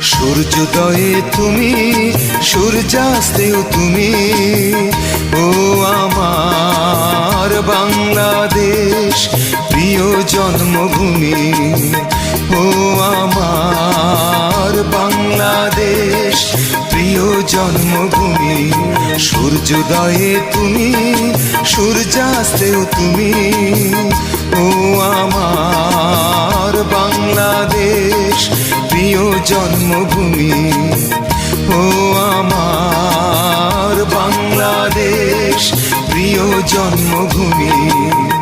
সূর্যোদয়ে তুমি, সূর্যাস্তেও তুমি, ও আমার বাংলাদেশ প্রিয় জন্মভূমি। ও আমার বাংলাদেশ প্রিয় জন্মভূমি। সূর্যোদয়ে তুমি, সূর্যাস্তেও তুমি, ও আমার বাংলাদেশ প্রিয় জন্মভূমি। ও আমার বাংলাদেশ প্রিয় জন্মভূমি।